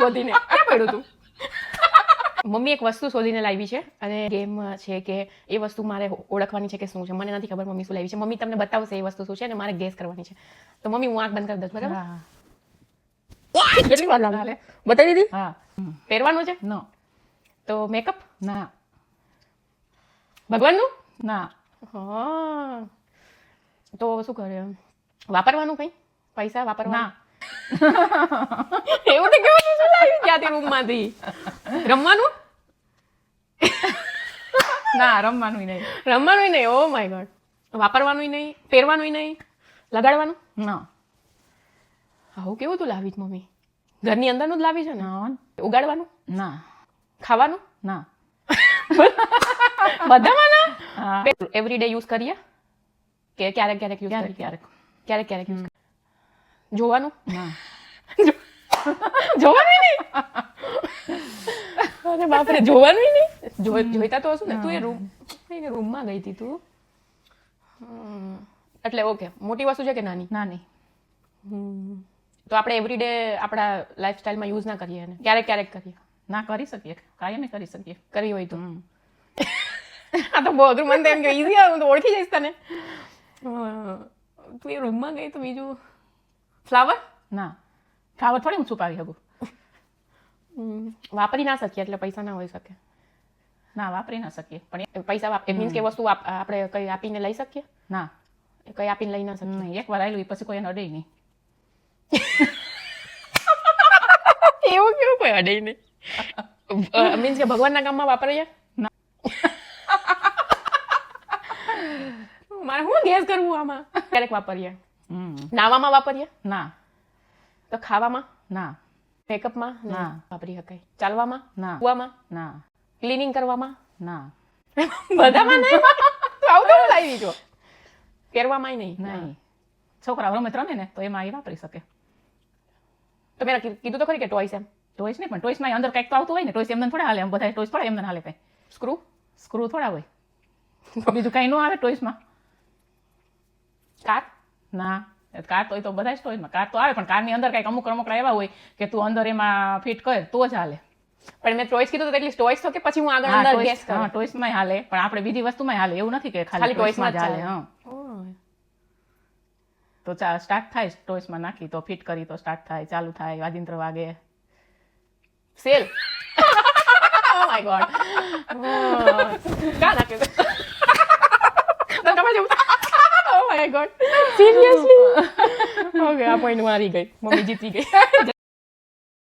ગોતીને ક્યાં પડ્યું તું? મમ્મી એક વસ્તુ શોધીને લાવી છે અને ગેમ છે કે એ વસ્તુ મારે ઓળખવાની છે કે શું છે. મને નથી ખબર મમ્મી શું લાવી છે. મમ્મી તમને બતાવશે એ વસ્તુ શું છે અને મારે ગેસ કરવાની છે. તો મમ્મી હું આંખ બંધ કરી દઉં, બરાબર? કેટલી વાર લાગે? બતાવી દીધી? હા. પહેરવાનું છે? નો. તો મેકઅપ? ના. ભગવાનનું? ના. હા. તો શું કરે? વાપરવાનું કઈ? પૈસા વાપરવાના? ના. એવું તો કેવું શું લાવ્યું ત્યાંથી રૂમમાંથી? રમવાનું? ના, રમવાનું નહીં. રમવાનું નહીં. Oh my God. વાપરવાનું નહીં, પહેરવાનું નહીં, લગાડવાનું? ના. આવું કેવું તું લાવી છે મમ્મી? ઘરની અંદરનું જ લાવી છે ને? ના. ઉગાડવાનું? ના. ખાવાનું? ના. બધામાં ના? હા. એવરીડે યુઝ કરીએ કે ક્યારેક ક્યારેક યુઝ કરીએ? ક્યારેક. ક્યારેક ક્યારેક યુઝ. જોવાનું? ના. જોવાનું નહીં? અરે બાપરે, જોવાનું નહીં? જોઈતા તો હશું ને. તું એ રૂમમાં ગઈ હતી તું. એટલે ઓકે, મોટી વસ્તુ છે કે નાની? નાની. તો આપણે એવરીડે આપણા લાઈફસ્ટાઈલમાં યુઝ ના કરીએ એને, ક્યારેક ક્યારેક કરીએ? ના, કરી શકીએ. કાયમી કરી શકીએ. કરી હોય તો. આ તો બહુ અઘરું. મને તો એમ કે ઈઝી આવે, હું તો ઓળખી જઈશ તને. તું એ રૂમમાં ગઈ તો બીજું ફ્લાવર? ના. ફ્લાવર થોડી હું છુપાવી શકું. વાપરી ના શકીએ એટલે પૈસા ના હોઈ શકે. ના, વાપરી ના શકીએ. પણ પૈસા મીન્સ કે વસ્તુ આપણે કઈ આપીને લઈ શકીએ? ના. કઈ આપીને લઈ ના શકીએ? નહીં, એકવાર આવેલું પછી કોઈ એને અડે નહીં. એવું કેવું કોઈ અડે નહીં? મીન્સ કે ભગવાનના કામમાં વાપરીએ? ના. મારે શું ગેસ કરવું આમાં? ક્યારેક વાપરીએ? નાવામાં વાપરીએ? ના. તો ખાવામાં? ના. મેકઅપમાં? ના. વાપરી શકાય. ચાલવામાં? ના. કૂવામાં? ના. ક્લિનિંગ કરવામાં? ના. બધામાં નહીં? તું આવું તો લાવી છો. પહેરવામાં નહીં? નહીં. છોકરા રમત રમે ને તો એમાં એ વાપરી શકે. તો મેં કીધું તો ખરી કે ટોયસ એમ? ટોયસ નહીં, પણ ટોયસમાં અંદર કંઈક તો આવતું હોય ને. ટોયસ એમને થોડા હાલે, એમ બધા ટોયસ થોડા એમને હાલે. કંઈ સ્ક્રૂ? સ્ક્રૂ થોડા હોય. બીજું કંઈ ન આવે ટોયસમાં. કાર? ના. કાર તો એ તો બધા જ ટોયસમાં કાર તો આવે, પણ કારની અંદર કંઈક અમુક રમકડા એવા હોય કે તું અંદર એમાં ફિટ કર તો જ હાલે. પણ મેં ટોયસ કીધું તો એટલી ટોયસ તો કે પછી હું આગળ અંદર ગેસ કરું? હા, ટોયસમાં હાલે, પણ આપણે બીજી વસ્તુમાં હાલે. એવું નથી કે ખાલી ખાલી ટોયસમાં ટોયસમાં જ જ હાલે. હા. તો સ્ટાર્ટ થાય, ટોયસમાં નાખી તો ફિટ કરી તો સ્ટાર્ટ થાય, ચાલુ થાય, વાજિંત્ર વાગે. સેલ? Oh my God. કા નાખ્યું? તમે જેવું. Oh my God. Seriously? Okay, આ પોઈન્ટ મારી ગઈ. મમ્મી જીતી ગઈ.